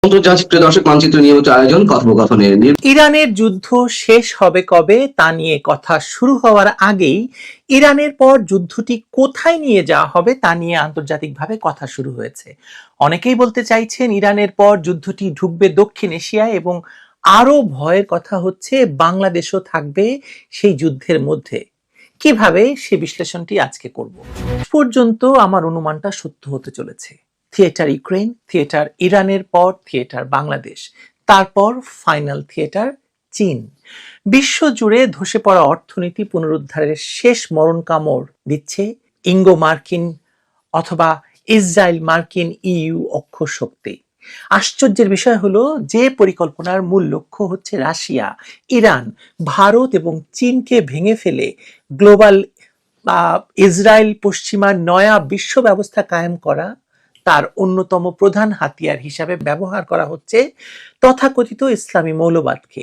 আন্তর্জাতিক দর্শক মানচিত্র নিয়মিত আয়োজন কথোপকথনের ইরানের যুদ্ধ শেষ হবে কবে তা নিয়ে কথা শুরু হওয়ার আগেই ইরানের পর যুদ্ধটি কোথায় নিয়ে যাওয়া হবে তা নিয়ে আন্তর্জাতিকভাবে কথা শুরু হয়েছে। অনেকেই বলতে চাইছেন ইরানের পর যুদ্ধটি ঢুকবে দক্ষিণ এশিয়ায় এবং আরো ভয়ের কথা হচ্ছে বাংলাদেশও থাকবে সেই যুদ্ধের মধ্যে। কিভাবে সে বিশ্লেষণটি আজকে করব। পর্যন্ত আমার অনুমানটা সত্য হতে চলেছে। থিয়েটার ইউক্রেন, থিয়েটার ইরানের পর থিয়েটার বাংলাদেশ, তারপর ফাইনাল থিয়েটার চীন। বিশ্বজুড়ে ধসে পড়া অর্থনীতি পুনরুদ্ধারের শেষ মরণ কামড় দিচ্ছে ইঙ্গো মার্কিন অথবা ইসরায়েল মার্কিন ইইউ অক্ষ শক্তি। আশ্চর্যের বিষয় হলো যে পরিকল্পনার মূল লক্ষ্য হচ্ছে রাশিয়া, ইরান, ভারত এবং চীনকে ভেঙে ফেলে গ্লোবাল ইসরায়েল পশ্চিমা নয়া বিশ্ব ব্যবস্থা কায়েম করা, তার অন্যতম প্রধান হাতিয়ার হিসাবে ব্যবহার করা হচ্ছে তথাকথিত ইসলামী মৌলবাদকে।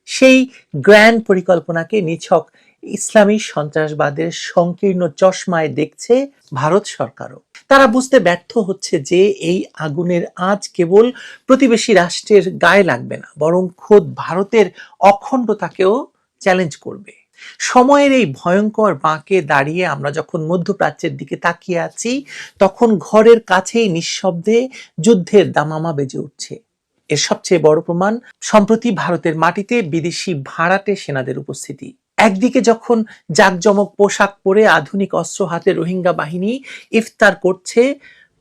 সেই গ্র্যান্ড পরিকল্পনাকে নিছক ইসলামী সন্ত্রাসবাদের সংকীর্ণ চশমায় দেখছে ভারত সরকারও। তারা বুঝতে ব্যর্থ হচ্ছে যে এই আগুনের আঁচ কেবল প্রতিবেশী রাষ্ট্রের গায়ে লাগবে না, বরং খোদ ভারতের অখণ্ডতাকেও চ্যালেঞ্জ করবে। সময়ের এই ভয়ঙ্কর বাঁকে দাঁড়িয়ে আমরা যখন মধ্যপ্রাচ্যের দিকে তাকিয়ে আছি, তখন ঘরের কাছেই নিঃশব্দে যুদ্ধের দামামা বেজে উঠছে। এর সবচেয়ে বড় প্রমাণ সম্প্রতি ভারতের মাটিতে বিদেশি ভাড়াটে সেনাদের উপস্থিতি। একদিকে যখন জাঁকজমক পোশাক পরে আধুনিক অস্ত্র হাতে রোহিঙ্গা বাহিনী ইফতার করছে,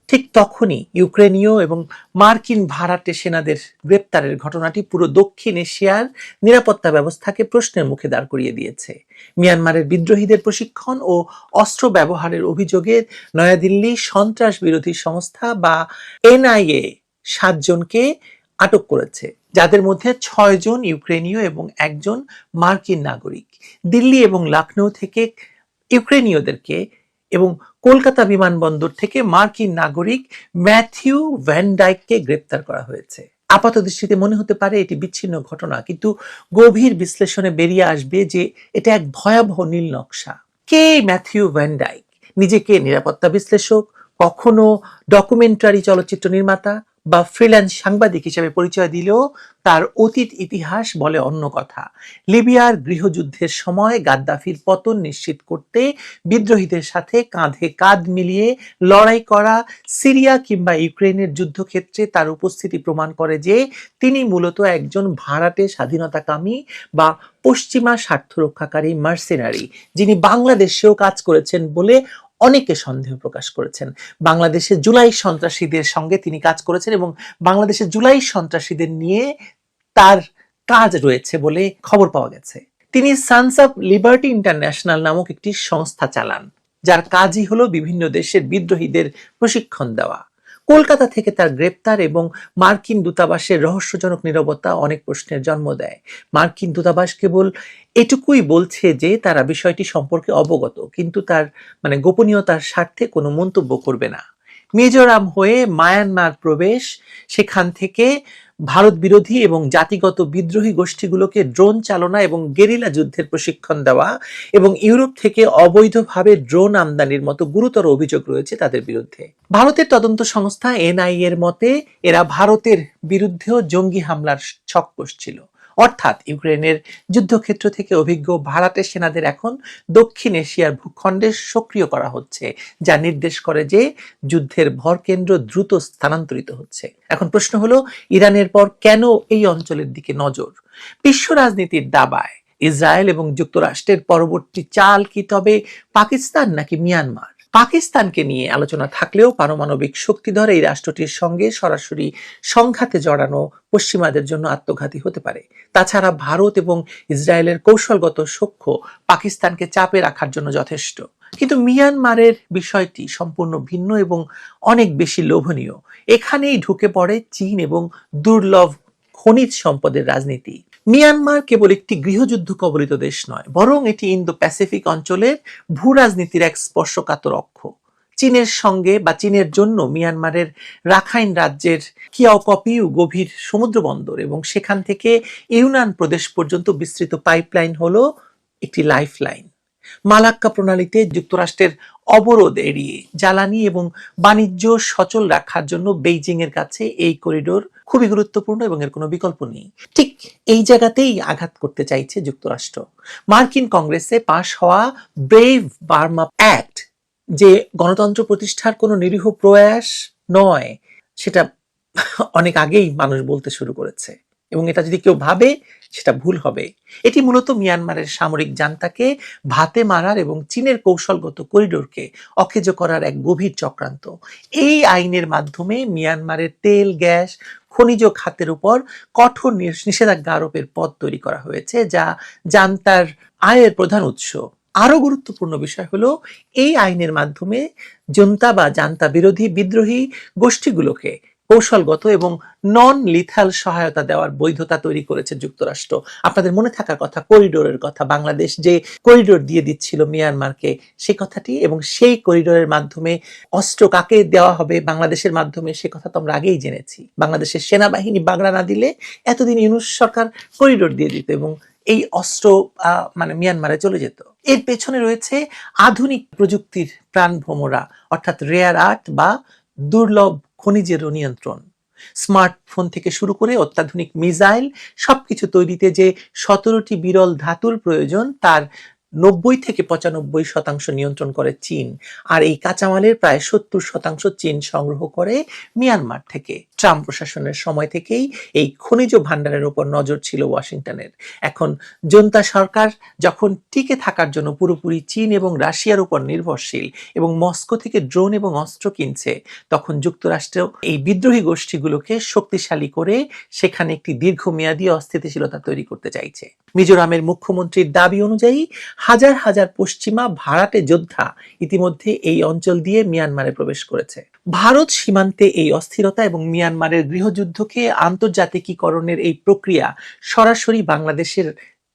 ঠিক তখনই ইউক্রেনীয় এবং মার্কিন ভাড়াটে সেনাদের গ্রেপ্তারের ঘটনাটি পুরো দক্ষিণ এশিয়ার নিরাপত্তা ব্যবস্থাকে প্রশ্নের মুখে দাঁড় করিয়ে দিয়েছে। মিয়ানমারের বিদ্রোহীদের প্রশিক্ষণ ও অস্ত্র ব্যবহারের অভিযোগে নয়াদিল্লি সন্ত্রাস বিরোধী সংস্থা বা এনআইএ 7 জনকে আটক করেছে, যাদের মধ্যে 6 জন ইউক্রেনীয় এবং 1 জন মার্কিন নাগরিক। দিল্লি এবং লখনৌ থেকে ইউক্রেনীয়দেরকে এবং কলকাতা বিমানবন্দর থেকে মার্কিন নাগরিক ম্যাথিউ ভ্যান ডাইককে গ্রেপ্তার করা হয়েছে। আপাত দৃষ্টিতে মনে হতে পারে এটি বিচ্ছিন্ন ঘটনা, কিন্তু গভীর বিশ্লেষণে বেরিয়ে আসবে যে এটা এক ভয়াবহ নীল নকশা। কে ম্যাথিউ ভ্যান ডাইক? নিজেকে নিরাপত্তা বিশ্লেষক, কখনো ডকুমেন্টারি চলচ্চিত্র নির্মাতা বা ফ্রিল্যান্স সাংবাদিক হিসেবে পরিচয় দিলেও তার অতীত ইতিহাস বলে অন্য কথা। লিবিয়ার গৃহযুদ্ধের সময় গাদ্দাফির পতন নিশ্চিত করতে বিদ্রোহীদের সাথে কাঁধে কাঁধ মিলিয়ে লড়াই করা, সিরিয়া কিংবা ইউক্রেনের যুদ্ধক্ষেত্রে তার উপস্থিতি প্রমাণ করে যে তিনি মূলত একজন ভাড়াটে স্বাধীনতাকামী বা পশ্চিমা স্বার্থ রক্ষাকারী মার্সেনারি, যিনি বাংলাদেশেও কাজ করেছেন বলে অনেকে সন্দেহ প্রকাশ করেছেন। বাংলাদেশের জুলাই সন্ত্রাসীদের সঙ্গে তিনি কাজ করেছেন এবং বাংলাদেশের জুলাই সন্ত্রাসীদের নিয়ে তার কাজ রয়েছে বলে খবর পাওয়া গেছে। তিনি সানস অফ লিবার্টি ইন্টারন্যাশনাল নামক একটি সংস্থা চালান, যার কাজই হলো বিভিন্ন দেশের বিদ্রোহীদের প্রশিক্ষণ দেওয়া। কলকাতা থেকে তার গ্রেপ্তার এবং মার্কিন দূতাবাসের রহস্যজনক নীরবতা অনেক প্রশ্নের জন্ম দেয়। মার্কিন দূতাবাস কেবল এটুকুই বলছে যে তারা বিষয়টি সম্পর্কে অবগত, কিন্তু তার গোপনীয়তার স্বার্থে কোনো মন্তব্য করবে না। মিজোরাম হয়ে মায়ানমার প্রবেশ, সেখান থেকে ভারত বিরোধী এবং জাতিগত বিদ্রোহী গোষ্ঠীগুলোকে ড্রোন চালনা এবং গেরিলা যুদ্ধের প্রশিক্ষণ দেওয়া এবং ইউরোপ থেকে অবৈধভাবে ড্রোন আমদানির মতো গুরুতর অভিযোগ রয়েছে তাদের বিরুদ্ধে। ভারতের তদন্ত সংস্থা এনআইএ এর মতে এরা ভারতের বিরুদ্ধেও জঙ্গি হামলার ছক কষছিল। অর্থাৎ ইউক্রেনের যুদ্ধক্ষেত্র থেকে অভিজ্ঞ ভাড়াটে সেনাদের এখন দক্ষিণ এশিয়ার ভূখণ্ডে সক্রিয় করা হচ্ছে, যা নির্দেশ করে যে যুদ্ধের ভরকেন্দ্র দ্রুত স্থানান্তরিত হচ্ছে। এখন প্রশ্ন হলো, ইরানের পর কেন এই অঞ্চলের দিকে নজর? বিশ্ব রাজনীতির দাবায় ইসরায়েল এবং যুক্তরাষ্ট্রের পরবর্তী চাল কি তবে পাকিস্তান নাকি মিয়ানমার? পাকিস্তানকে নিয়ে আলোচনা থাকলেও পারমাণবিক শক্তিধর এই রাষ্ট্রটির সঙ্গে সরাসরি সংঘাতে জড়ানো পশ্চিমাদের জন্য আত্মঘাতী হতে পারে। তাছাড়া ভারত এবং ইসরায়েলের কৌশলগত সখ্য পাকিস্তানকে চাপে রাখার জন্য যথেষ্ট। কিন্তু মিয়ানমারের বিষয়টি সম্পূর্ণ ভিন্ন এবং অনেক বেশি লোভনীয়। এখানেই ঢুকে পড়ে চীন এবং দুর্লভ খনিজ সম্পদের রাজনীতি। মিয়ানমার কেবল একটি গৃহযুদ্ধ কবলিত দেশ নয়, বরং এটি ইন্দো প্যাসিফিক অঞ্চলের ভূ রাজনীতির এক স্পর্শকাতর অক্ষ। চীনের সঙ্গে বা চীনের জন্য মিয়ানমারের রাখাইন রাজ্যের কিয়াওকপিউ গভীর সমুদ্র বন্দর এবং সেখান থেকে ইউনান প্রদেশ পর্যন্ত বিস্তৃত পাইপলাইন হলো একটি লাইফলাইন। মালাক্কা প্রণালীতে যুক্তরাষ্ট্রের অবরোধ এড়িয়ে জ্বালানি এবং বাণিজ্য সচল রাখার জন্য বেইজিং এর কাছে এই করিডোর খুবই গুরুত্বপূর্ণ এবং এর কোনো বিকল্প নেই। ঠিক এই জায়গাতেই আঘাত করতে চাইছে যুক্তরাষ্ট্র। মার্কিন কংগ্রেসে পাশ হওয়া ব্রেভ বার্মা অ্যাক্ট যে গণতন্ত্র প্রতিষ্ঠার কোনো নিরীহ প্রয়াস নয়, সেটা অনেক আগেই মানুষ বলতে শুরু করেছে, এবং এটা যদি কেউ ভাবে সেটা ভুল হবে। এটি মূলত মিয়ানমারের সামরিক জান্তাকে ভাতে মারার এবং চীনের কৌশলগত করিডোরকে অকেজো করার এক গভীর চক্রান্ত। এই আইনের মাধ্যমে মিয়ানমারের তেল, গ্যাস, খনিজ খাতের উপর কঠোর নিষেধাজ্ঞা আরোপের পথ তৈরি করা হয়েছে, যা জান্তার আয়ের প্রধান উৎস। আরো গুরুত্বপূর্ণ বিষয় হলো, এই আইনের মাধ্যমে জনতা বা জান্তা বিরোধী বিদ্রোহী গোষ্ঠীগুলোকে কৌশলগত এবং নন লিথাল সহায়তা দেওয়ার বৈধতা তৈরি করেছে যুক্তরাষ্ট্র। আপনাদের মনে থাকার কথা, করিডোরের কথা, বাংলাদেশ যে করিডোর দিয়ে দিচ্ছিল মিয়ানমারকে, সেই কথাটি, এবং সেই করিডোরের মাধ্যমে অস্ত্র কাকে দেওয়া হবে বাংলাদেশের মাধ্যমে, সে কথা তো আমরা আগেই জেনেছি। বাংলাদেশের সেনাবাহিনী বাংলা না দিলে এতদিন ইউনূস সরকার করিডোর দিয়ে দিত এবং এই অস্ত্র মিয়ানমারে চলে যেত। এর পেছনে রয়েছে আধুনিক প্রযুক্তির প্রাণভোমরা, অর্থাৎ রেয়ার আর্থ বা দুর্লভ খনিজের নিয়ন্ত্রণ। স্মার্টফোন থেকে শুরু করে অত্যাধুনিক মিসাইল, সবকিছু তৈরিতে যে 17টি বিরল ধাতুর প্রয়োজন, তার 90 থেকে 95% নিয়ন্ত্রণ করে চীন। আর এই কাঁচামালের প্রায় 70% চীন সংগ্রহ করে মিয়ানমার থেকে। ট্রাম্প প্রশাসনের সময় থেকেই এই খনিজ ভান্ডারের উপর নজর ছিল ওয়াশিংটনের। এখন জনতা সরকার যখন টিকে থাকার জন্য পুরোপুরি চীন এবং রাশিয়ার উপর নির্ভরশীল এবং মস্কো থেকে ড্রোন এবং অস্ত্র কিনছে, তখন যুক্তরাষ্ট্র এই বিদ্রোহী গোষ্ঠীগুলোকে শক্তিশালী করে সেখানে একটি দীর্ঘমেয়াদী অস্থিতিশীলতা তৈরি করতে চাইছে। মিজোরামের মুখ্যমন্ত্রীর দাবি অনুযায়ী হাজার হাজার পশ্চিমা ভাড়াটে যোদ্ধা ইতিমধ্যে এই অঞ্চল দিয়ে মিয়ানমারে প্রবেশ করেছে। ভারত সীমান্তে এই অস্থিরতা এবং মিয়ানমারের গৃহযুদ্ধকে আন্তর্জাতিকীকরণের এই প্রক্রিয়া সরাসরি বাংলাদেশের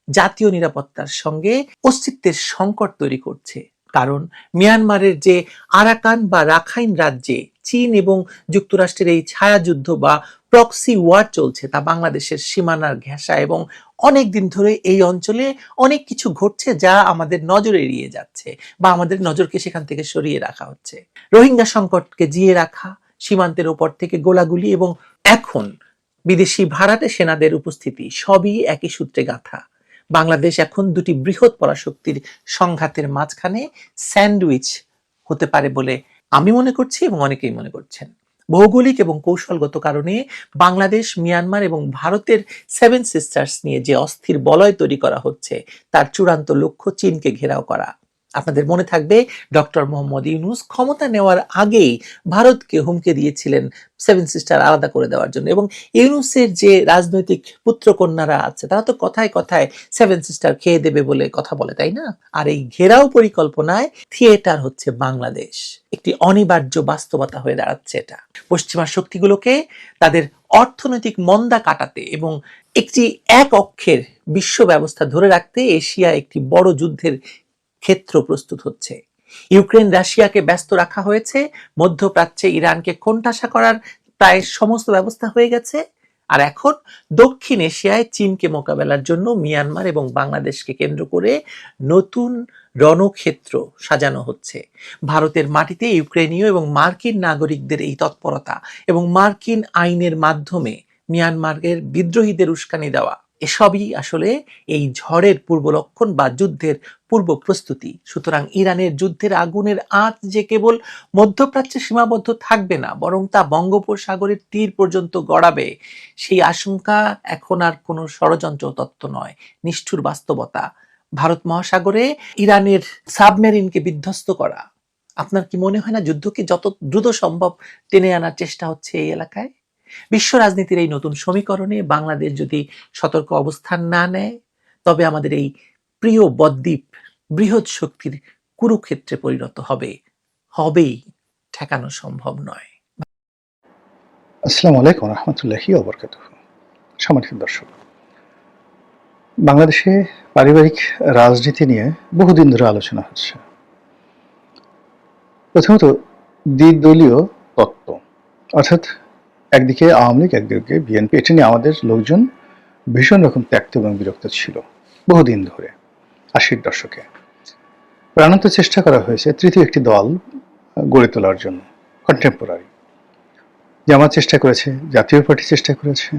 জাতীয় নিরাপত্তার সঙ্গে অস্তিত্বের সংকট তৈরি করছে। কারণ মিয়ানমারের যে আরাকান বা রাখাইন রাজ্যে চীন এবং যুক্তরাষ্ট্রের এই ছায়াযুদ্ধ বা প্রক্সি ওয়ার চলছে, তা বাংলাদেশের সীমানার ঘেঁষা, এবং অনেক দিন ধরে এই অঞ্চলে অনেক কিছু ঘটছে যা আমাদের নজর এড়িয়ে যাচ্ছে বা আমাদের নজরকে সেখান থেকে সরিয়ে রাখা হচ্ছে। রোহিঙ্গা সংকটকে জিয়ে রাখা, সীমান্তের ওপর থেকে গোলাগুলি এবং এখন বিদেশি ভাড়াটে সেনাদের উপস্থিতি, সবই একই সূত্রে গাঁথা। বাংলাদেশ এখন দুটি বৃহৎ পরাশক্তির সংঘাতের মাঝখানে স্যান্ডউইচ হতে পারে বলে আমি মনে করছি এবং অনেকেই মনে করছেন। ভৌগোলিক এবং কৌশলগত কারণে বাংলাদেশ, মিয়ানমার এবং ভারতের 7 সিস্টার্স নিয়ে যে অস্থির বলয় তৈরি করা হচ্ছে, তার চূড়ান্ত লক্ষ্য চীনকে ঘেরাও করা। আপনাদের মনে থাকবে, ডক্টর মোহাম্মদ ইউনূস ক্ষমতা নেওয়ার আগেই ভারতকে হুমকি দিয়েছিলেন 7 সিস্টার আলাদা করে দেওয়ার জন্য, এবং ইউনূসের যে রাজনৈতিক পুত্রকন্যারা আছে, তারা তো কথায় কথায় 7 সিস্টার খেয়ে দেবে বলে কথা বলে, তাই না? আর এই ঘেরাও পরিকল্পনায় থিয়েটার হচ্ছে বাংলাদেশ। একটি অনিবার্য বাস্তবতা হয়ে দাঁড়াচ্ছে এটা। পশ্চিমা শক্তিগুলোকে তাদের অর্থনৈতিক মন্দা কাটাতে এবং একটি এক অক্ষের বিশ্ব ব্যবস্থা ধরে রাখতে এশিয়া একটি বড় যুদ্ধের ক্ষেত্র প্রস্তুত হচ্ছে। ইউক্রেন রাশিয়াকে ব্যস্ত রাখা হয়েছে, মধ্যপ্রাচ্যে ইরানকে কোণঠাসা করার প্রায় সমস্ত ব্যবস্থা হয়ে গেছে, আর এখন দক্ষিণ এশিয়ায় চীনকে মোকাবেলার জন্য মিয়ানমার এবং বাংলাদেশকে কেন্দ্র করে নতুন রণক্ষেত্র সাজানো হচ্ছে। ভারতের মাটিতে ইউক্রেনীয় এবং মার্কিন নাগরিকদের এই তৎপরতা এবং মার্কিন আইনের মাধ্যমে মিয়ানমারের বিদ্রোহীদের উস্কানি দেওয়া, এসবই আসলে এই ঝড়ের পূর্ব লক্ষণ বা যুদ্ধের পূর্ব প্রস্তুতি। সুতরাং ইরানের যুদ্ধের আগুনের আঁচ যে কেবল মধ্যপ্রাচ্যে সীমাবদ্ধ থাকবে না, বরং তা বঙ্গোপসাগরের তীর পর্যন্ত গড়াবে, সেই আশঙ্কা এখন আর কোনো ষড়যন্ত্র তত্ত্ব নয়, নিষ্ঠুর বাস্তবতা। ভারত মহাসাগরে ইরানের সাবমেরিনকে বিধ্বস্ত করা, আপনার কি মনে হয় না যুদ্ধকে যত দ্রুত সম্ভব টেনে আনার চেষ্টা হচ্ছে এই এলাকায়? বিশ্ব রাজনীতির এই নতুন সমীকরণে বাংলাদেশ যদি সতর্ক অবস্থান না নেয়, তবে আমাদের এই প্রিয় বদ্বীপ বৃহৎ শক্তির কুরুক্ষেত্রে পরিণত হবেই, ঠেকানো সম্ভব নয়। আসসালামু আলাইকুম রহমতুল্লাহি ওয়া বারাকাতুহু। সম্মানিত দর্শক, বাংলাদেশে পারিবারিক রাজনীতি নিয়ে বহুদিন ধরে আলোচনা হচ্ছে। প্রথমত দ্বিদলীয় তত্ত্ব, অর্থাৎ একদিকে আওয়ামী লীগ, একদিকে বিএনপি। এটা নিয়ে আমাদের লোকজন ভীষণ রকম ত্যক্ত এবং বিরক্ত ছিল বহুদিন ধরে, 80-র দশকে। প্রাণান্ত চেষ্টা করা হয়েছে তৃতীয় একটি দল গড়ে তোলার জন্য, কন্টেম্পোরারি। জামাত চেষ্টা করেছে, জাতীয় পার্টি চেষ্টা করেছে,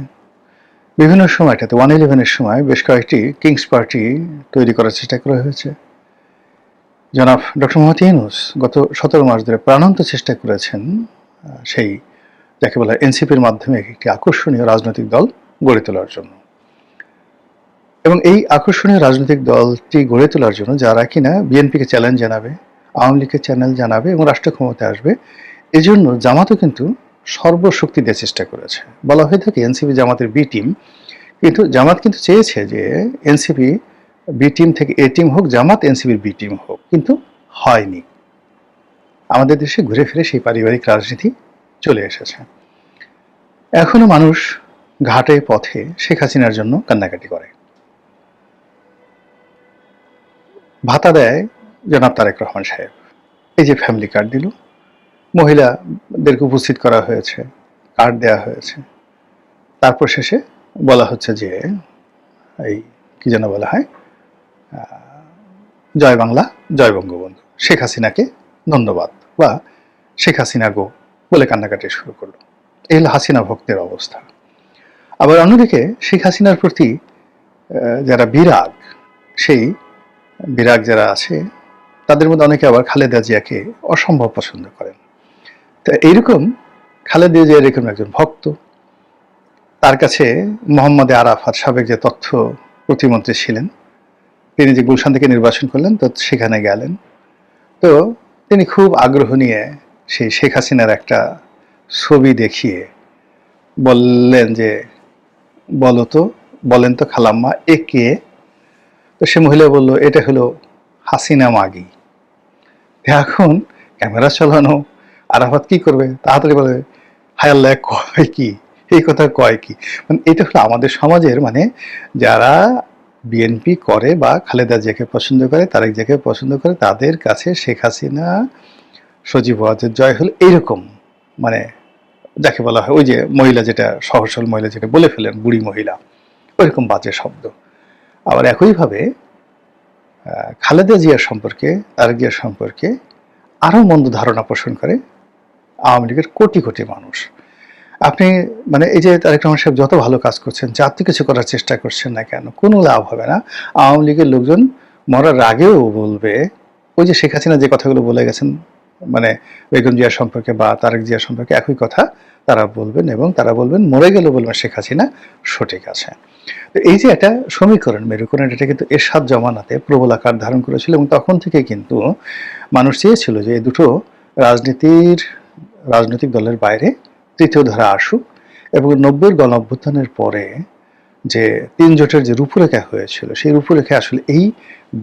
বিভিন্ন সময়টাতে 111-এর সময় বেশ কয়েকটি কিংস পার্টি তৈরি করার চেষ্টা করা হয়েছে। জনাব ডক্টর মোহাম্মদ ইউনূস গত 17 মাস ধরে প্রাণান্ত চেষ্টা করেছেন সেই যাকে বলা এনসিপির মাধ্যমে একটি আকর্ষণীয় রাজনৈতিক দল গড়ে তোলার জন্য। এবং এই আকর্ষণীয় রাজনৈতিক দলটি গড়ে তোলার জন্য যারা কিনা বিএনপিকে চ্যালেঞ্জ জানাবে, আওয়ামী লীগকে চ্যালেঞ্জ জানাবে এবং রাষ্ট্র ক্ষমতায় আসবে, এজন্য জামাতও কিন্তু সর্বশক্তি দিয়ে চেষ্টা করেছে। বলা হয়ে থাকে এনসিপি জামাতের বি টিম, কিন্তু জামাত কিন্তু চেয়েছে যে এনসিপি বি টিম থেকে এ টিম হোক, জামাত এনসিপির বি টিম হোক, কিন্তু হয়নি। আমাদের দেশে ঘুরে ফিরে সেই পারিবারিক রাজনীতি চলে এসেছে। এখনো মানুষ ঘাটে পথে শেখ হাসিনার জন্য কান্নাকাটি করে। ভাতা দেয় জনাব তারেক রহমান সাহেব, এই যে ফ্যামিলি কার্ড দিল, মহিলাদেরকে উপস্থিত করা হয়েছে, কার্ড দেওয়া হয়েছে, তারপর শেষে বলা হচ্ছে যে এই কি যেন বলা হয়, জয় বাংলা, জয় বঙ্গবন্ধু, শেখ হাসিনাকে ধন্যবাদ বা শেখ হাসিনা গো বলে কান্নাকাটি শুরু করলো। এই হলো হাসিনা ভক্তের অবস্থা। আবার অন্যদিকে শেখ হাসিনার প্রতি যারা বিরাগ, সেই বিরাগ যারা আছে তাদের মধ্যে অনেকে আবার খালেদা জিয়াকে অসম্ভব পছন্দ করেন। তো এইরকম খালেদা জিয়া এরকম একজন ভক্ত। তার কাছে মোহাম্মদ আরাফাত সাবেক যে তথ্য প্রতিমন্ত্রী ছিলেন, তিনি যে গুলশান থেকে নির্বাচন করলেন, তো সেখানে গেলেন। তো তিনি খুব আগ্রহ নিয়ে সেই শেখ হাসিনার একটা ছবি দেখিয়ে বললেন যে বলেন তো খালাম্মা এ কে? তো সে মহিলা বলল এটা হলো হাসিনা মাগি। এখন ক্যামেরা চালানো, আরাফাত কি করবে, তাড়াতাড়ি বলে হায় আল্লাহ কয় কি, এই কথা কয় কি। মানে এটা হলো আমাদের সমাজের, মানে যারা বিএনপি করে বা খালেদা জিয়াকে পছন্দ করে, তারেক জিয়াকে পছন্দ করে, তাদের কাছে শেখ হাসিনা সজীব ওয়াজেদ জয় হলো এইরকম, মানে যাকে বলা হয় ওই যে মহিলা যেটা সহসল মহিলা যেটা বলে ফেলেন বুড়ি মহিলা, ওইরকম বাজে শব্দ। আবার একইভাবে খালেদা জিয়ার সম্পর্কে, তারেক জিয়ার সম্পর্কে আরও মন্দ ধারণা পোষণ করে আওয়ামী লীগের কোটি কোটি মানুষ। আপনি মানে এই যে তারেক রহমান সাহেব যত ভালো কাজ করছেন, যত কিছু করার চেষ্টা করছেন না কেন, কোনো লাভ হবে না। আওয়ামী লীগের লোকজন মরার আগেও বলবে ওই যে শেখ হাসিনা যে কথাগুলো বলে গেছেন, মানে বেগম জিয়া সম্পর্কে বা তারেক জিয়া সম্পর্কে একই কথা তারা বলবেন, এবং তারা বলবেন মরে গেলে বলবেন শেখ হাসিনা সঠিক আছে। তো এই যে একটা সমীকরণ, মেরুকরণ, এটা কিন্তু এরশাদ জমানাতে প্রবল আকার ধারণ করেছিল, এবং তখন থেকে কিন্তু মানুষ চেয়েছিল যে এই দুটো রাজনৈতিক দলের বাইরে তৃতীয় ধারা আসুক, এবং 90-এর গণ অভ্যুত্থানের পরে যে 3 জোটের যে রূপরেখা হয়েছিল, সেই রূপরেখা আসলে এই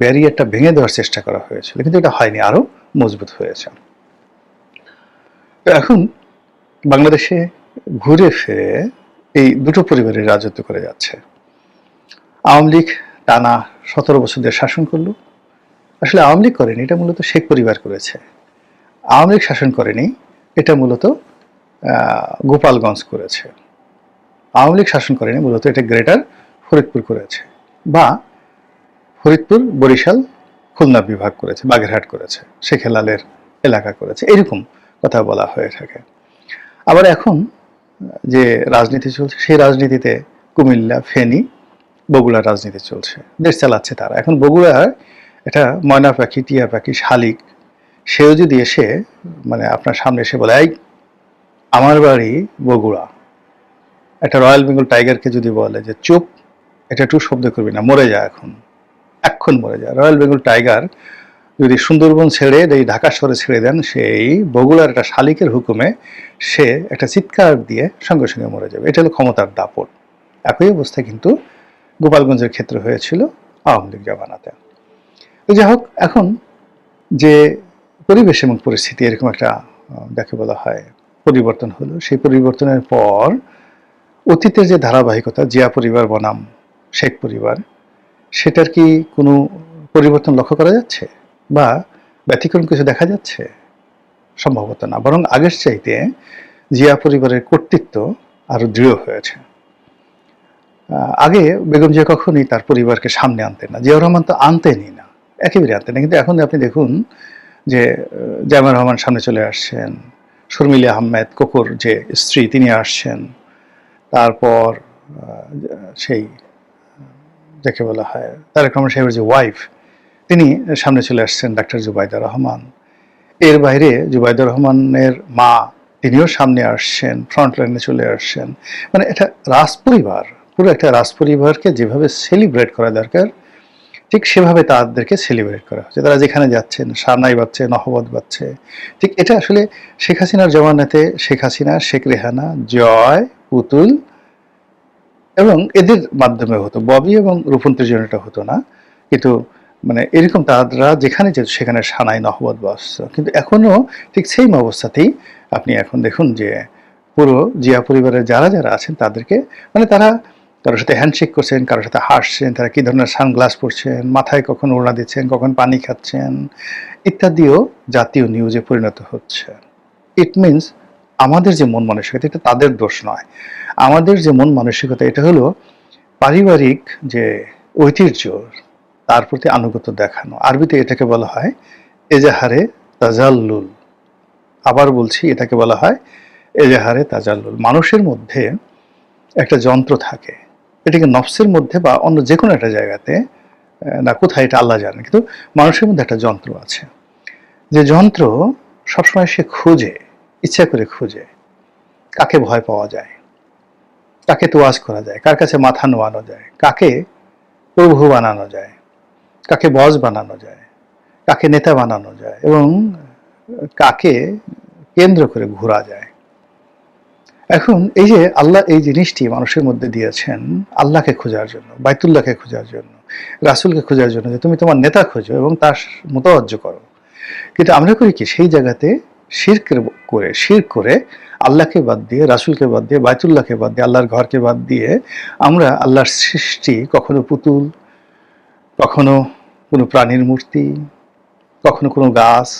ব্যারিয়ারটা ভেঙে দেওয়ার চেষ্টা করা হয়েছিল, কিন্তু এটা হয়নি, আরো মজবুত হয়েছে। তো এখন বাংলাদেশে ঘুরে ফিরে এই দুটো পরিবারের রাজত্ব করে যাচ্ছে। আওয়ামী লীগ টানা 17 বছর ধরে শাসন করলো। আসলে আওয়ামী লীগ করেনি, এটা মূলত শেখ পরিবার করেছে। আওয়ামী লীগ শাসন করেনি, এটা মূলত গোপালগঞ্জ করেছে। আওয়ামী লীগ শাসন করেনি, মূলত এটা গ্রেটার ফরিদপুর করেছে, বা ফরিদপুর, বরিশাল, খুলনা বিভাগ করেছে, বাগেরহাট করেছে, শেখ হেলালের এলাকা করেছে, এরকম কথা বলা হয়ে থাকে। আবার এখন যে রাজনীতি চলছে, সেই রাজনীতিতে কুমিল্লা, ফেনী, বগুড়ার রাজনীতি চলছে, দেশ চালাচ্ছে তারা। এখন বগুড়ার এটা ময়না পাখি, টিয়া পাখি, শালিক, সেও যদি এসে মানে আপনার সামনে এসে বলে এই আমার বাড়ি বগুড়া, একটা রয়্যাল বেঙ্গল টাইগারকে যদি বলে যে চুপ, এটা একটু শব্দ করবি না, মরে যা, এখন মরে যা, রয়্যাল বেঙ্গল টাইগার যদি সুন্দরবন ছেড়ে এই ঢাকা শহরে ছেড়ে দেন, সেই বগুড়ার একটা শালিকের হুকুমে সে একটা চিৎকার দিয়ে সঙ্গে সঙ্গে মরে যাবে। এটা হলো ক্ষমতার দাপট। একই অবস্থা কিন্তু গোপালগঞ্জের ক্ষেত্রে হয়েছিল আওয়ামী লীগ জামানাতে। তো যাই হোক, এখন যে পরিবেশ এবং পরিস্থিতি এরকম একটা যাকে বলা হয় পরিবর্তন হলো, সেই পরিবর্তনের পর অতীতের যে ধারাবাহিকতা, জিয়া পরিবার বনাম শেখ পরিবার, সেটার কি কোনো পরিবর্তন লক্ষ্য করা যাচ্ছে বা ব্যতিক্রম কিছু দেখা যাচ্ছে? সম্ভবত না, বরং আগের চাইতে জিয়া পরিবারের কর্তৃত্ব আরো দৃঢ় হয়েছে। আগে বেগম জিয়া কখনই তার পরিবারকে সামনে আনতেন না, জিয়াউর রহমান তো আনতেনই না, একেবারে আনতেন না। কিন্তু এখন আপনি দেখুন যে জামিয়া রহমান সামনে চলে আসছেন, শর্মিলা আহমেদ কোকোর যে স্ত্রী তিনি আসছেন, তারপর সেই যাকে বলা হয় তারেক রহমান সাহেবের যে ওয়াইফ তিনি সামনে চলে আসছেন, ডাক্তার জুবাইদা রহমান। এর বাইরে জুবাইদা রহমানের মা তিনিও সামনে আসছেন, ফ্রন্ট লাইনে চলে আসছেন। মানে এটা রাজপরিবার, পুরো একটা রাজপরিবারকে যেভাবে সেলিব্রেট করা দরকার ঠিক সেভাবে তাদেরকে সেলিব্রেট করা হচ্ছে। তারা যেখানে যাচ্ছেন সারনাই বাজছে, নহবত বাজছে। ঠিক এটা আসলে শেখ হাসিনার জমানাতে শেখ হাসিনা, শেখ রেহানা, জয়, পুতুল এবং এদের মাধ্যমে হতো, ববি এবং রূপন্তীর জন্য এটা হতো না। কিন্তু মানে এরকম তারা যেখানে যেত সেখানে সানাই নহবত বাজছে। কিন্তু এখনো ঠিক সেম অবস্থাতেই আপনি এখন দেখুন যে পুরো জিয়া পরিবারের যারা যারা আছেন তাদেরকে মানে তারা কারোর সাথে হ্যান্ডশেক করছেন, কারোর সাথে হাসছেন, তারা কি ধরনের সানগ্লাস পরছেন, মাথায় কখন ওড়না দিচ্ছেন, কখন পানি খাচ্ছেন ইত্যাদিও জাতীয় নিউজে পরিণত হচ্ছে। ইট মিনস আমাদের যে মন মানসিকতা এটা তাদের দোষ নয়। আমাদের যে মন মানসিকতা এটা হলো পারিবারিক যে ঐতিহ্য তার প্রতি আনুগত্য দেখানো। আরবিতে এটাকে বলা হয় এজাহারে তাজাল্লুল। আবার বলছি, এটাকে বলা হয় এজাহারে তাজাল্লুল। মানুষের মধ্যে একটা যন্ত্র থাকে, এটাকে নফসের মধ্যে বা অন্য যে কোনো একটা জায়গাতে, না কোথায় এটা আল্লাহ জানেন, কিন্তু মানুষের মধ্যে একটা যন্ত্র আছে, যে যন্ত্র সবসময় সে খুঁজে, ইচ্ছা করে খুঁজে কাকে ভয় পাওয়া যায়, কাকে তোয়াজ করা যায়, কার কাছে মাথা নোয়ানো যায়, কাকে প্রভু বানানো যায়, কাকে বস বানানো যায়, কাকে নেতা বানানো যায় এবং কাকে কেন্দ্র করে ঘোরা যায়। এখন এই যে আল্লাহ এই জিনিসটি মানুষের মধ্যে দিয়েছেন আল্লাহকে খোঁজার জন্য, বাইতুল্লাহকে খোঁজার জন্য, রাসূলকে খোঁজার জন্য, যে তুমি তোমার নেতা খোঁজো এবং তার মোতাওয়াজ্জ করো। কিন্তু আমরা করি কি, সেই জায়গাতে শিরক করে আল্লাহকে বাদ দিয়ে, রাসূলকে বাদ দিয়ে, বাইতুল্লাহকে বাদ দিয়ে, আল্লাহর ঘরকে বাদ দিয়ে আমরা আল্লাহর সৃষ্টি, কখনো পুতুল, কখনো কোনো প্রাণীর মূর্তি, কখনো কোনো গাছ,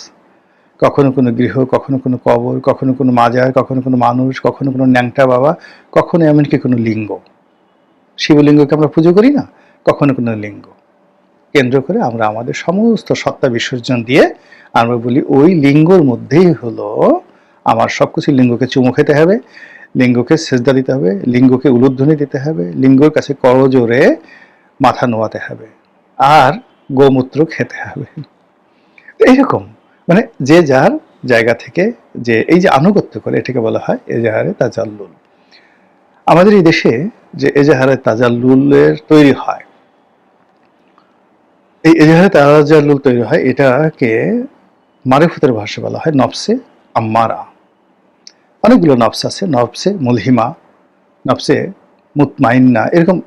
কখনো কোনো গৃহ, কখনো কোনো কবর, কখনো কোনো মাজার, কখনো কোনো মানুষ, কখনো কোনো ন্যাংটা বাবা, কখনো এমনকি কোনো লিঙ্গ, শিবলিঙ্গকে আমরা পুজো করি না, কখনো কোনো লিঙ্গ কেন্দ্র করে আমরা আমাদের সমস্ত সত্তা বিসর্জন দিয়ে আমরা বলি ওই লিঙ্গর মধ্যেই হলো আমার সবকিছু। লিঙ্গকে চুমু খেতে হবে, লিঙ্গকে সেজদা দিতে হবে, লিঙ্গকে উলুধ্বনি দিতে হবে, লিঙ্গর কাছে করজোরে মাথা নোয়াতে হবে, আর গোমূত্র খেতে হবে। এইরকম মানে যে যার জায়গা থেকে যে এই যে আনুগত্য করে, এটাকে বলা হয় এজাহারে তাজাল্লুল। আমাদের এই দেশে যে এজাহারে তাজাল্লুলের তৈরি হয়, এই এজাহারে তাজাল্লুল তৈরি হয়, এটাকে মারিফতের ভাষায় বলা হয় নফসে আম্মারা। অনেকগুলো নফস আছে, নফসে মুলহিমা, নফসে মুতমাইন্না, এরকম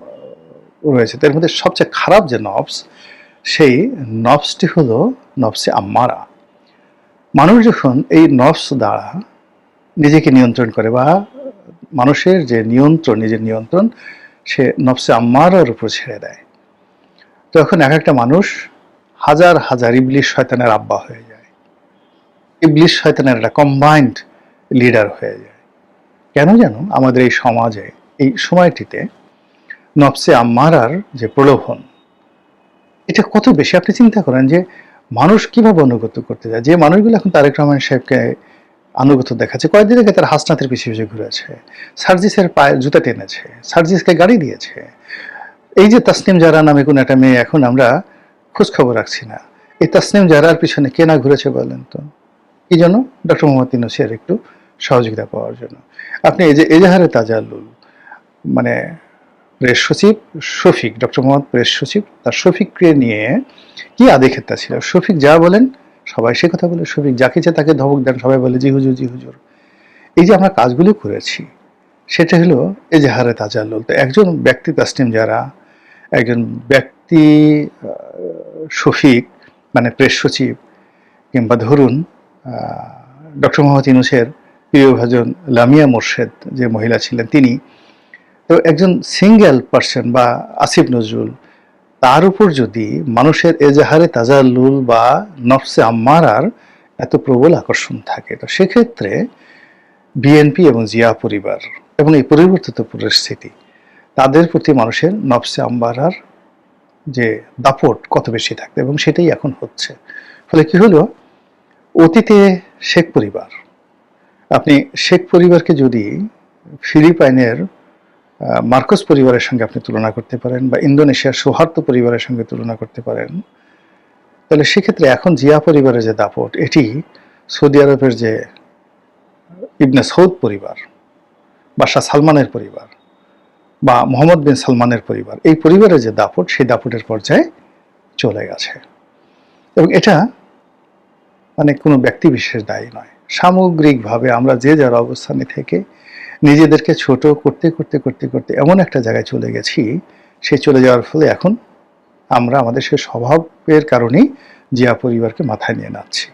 রয়েছে। তার মধ্যে সবচেয়ে খারাপ যে নফস, সেই নফসটি হলো নফসে আম্মারা। মানুষ যখন এই নফস দ্বারা নিজেকে নিয়ন্ত্রণ করে, বা মানুষের যে নিয়ন্ত্রণ, নিজের নিয়ন্ত্রণ সে নফসে আম্মারার উপর ছেড়ে দেয়, তখন এক একটা মানুষ হাজার হাজার ইবলিশ শয়তানের আব্বা হয়ে যায়, ইবলিশ শয়তানের একটা কম্বাইন্ড লিডার হয়ে যায়। কেন যেন আমাদের এই সমাজে এই সময়টিতে নফসে আম্মারার যে প্রলোভন, এটা কত বেশি। আপনি চিন্তা করেন যে মানুষ কিভাবে আনুগত্য করতে যায়। যে মানুষগুলো এখন তারেক রহমান সাহেবকে আনুগত্য দেখাচ্ছে, কয়েকদিন আগে তারা হাসনাতের পিছিয়ে পিছিয়ে ঘুরেছে, সার্জিসের পায়ে জুতা টেনেছে, সার্জিসকে গাড়ি দিয়েছে। এই যে তাসনিম জারা নামে কোন একটা মেয়ে, এখন আমরা খোঁজ খবর রাখছি না, এই তাসনিম জারার পিছনে কে না ঘুরেছে বলেন তো? কি জন্য? ডক্টর মোহাম্মদ ইউনূসের একটু সহযোগিতা পাওয়ার জন্য। আপনি এই যে এজাহারে তাজাল্লুল, মানে প্রেস সচিব শফিক, ডক্টর মোহাম্মদ প্রেস সচিব, তার শফিককে নিয়ে কি আদিক্ষেতা ছিল। শফিক যা বলেন সবাই সে কথা বলে, শফিক যাকে চায় তাকে ধমক দেন, সবাই বলে জি হুজুর, জি হুজুর। এই যে আমরা কাজগুলো করেছি সেটা হলো এজাহারে তাজাল্লুল। তো একজন ব্যক্তি তাসনিম জারা, একজন ব্যক্তি শফিক মানে প্রেস সচিব, কিংবা ধরুন ডক্টর মোহাম্মদ ইউনূসের প্রিয়ভাজন লামিয়া মোর্শেদ যে মহিলা ছিলেন তিনি, তো একজন সিঙ্গেল পার্সন বা আসিফ নজরুল, তার উপর যদি মানুষের এজাহারে তাজাল্লুল বা নফসে আম্মারার এত প্রবল আকর্ষণ থাকে, তো সেক্ষেত্রে বিএনপি এবং জিয়া পরিবার এবং এই পরিবর্তিত পরিস্থিতি, তাদের প্রতি মানুষের নফসে আম্মারার যে দাপট কত বেশি থাকতো, এবং সেটাই এখন হচ্ছে। ফলে কি হলো, অতীতে শেখ পরিবার, আপনি শেখ পরিবারকে যদি ফিলিপাইনের মার্কোস পরিবারের সঙ্গে আপনি তুলনা করতে পারেন, বা ইন্দোনেশিয়ার সৌহার্দ্য পরিবারের সঙ্গে তুলনা করতে পারেন, তাহলে সেক্ষেত্রে এখন জিয়া পরিবারের যে দাপট, এটি সৌদি আরবের যে ইবনে সৌদ পরিবার, বাদশাহ সালমানের পরিবার, বা মোহাম্মদ বিন সালমানের পরিবার, এই পরিবারের যে দাপট, সেই দাপটের পর্যায়ে চলে গেছে। এবং এটা মানে কোনো ব্যক্তি বিশেষ দায়ী নয়, সামগ্রিকভাবে আমরা যে যার অবস্থানে থেকে নিজেদেরকে ছোট করতে করতে করতে করতে এমন একটা জায়গায় চলে গেছি, সেই চলে যাওয়ার ফলে এখন আমরা আমাদের সেই স্বভাবের কারণেই জিয়া পরিবারকে মাথায় নিয়ে নাচছি।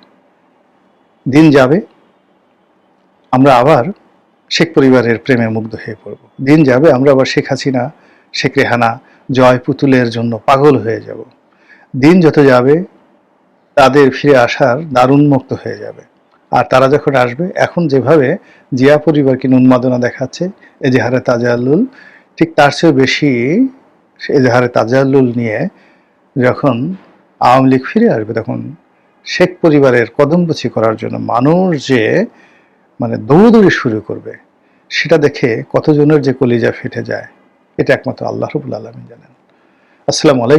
দিন যাবে, আমরা আবার শেখ পরিবারের প্রেমে মুগ্ধ হয়ে পড়ব। দিন যাবে, আমরা আবার শেখ হাসিনা, শেখ রেহানা, জয় পুতুলের জন্য পাগল হয়ে যাব। দিন যত যাবে, তাদের ফিরে আসার দারুণমুক্ত হয়ে যাবে। আর তারা যখন আসবে, এখন যেভাবে জিয়া পরিবারকে উন্মাদনা দেখাচ্ছে, এজাহারে তাজাল্লুল, ঠিক তার চেয়ে বেশি এজাহারে তাজাল্লুল নিয়ে যখন আওয়ামী লীগ ফিরে আসবে, তখন শেখ পরিবারের কদমবুছি করার জন্য মানুষ যে মানে দৌড়দৌড়ি শুরু করবে, সেটা দেখে কতজনের যে কলিজা ফেটে যায়, এটা একমাত্র আল্লাহ রাব্বুল আলামিন জানেন। আসসালামু আলাইকুম।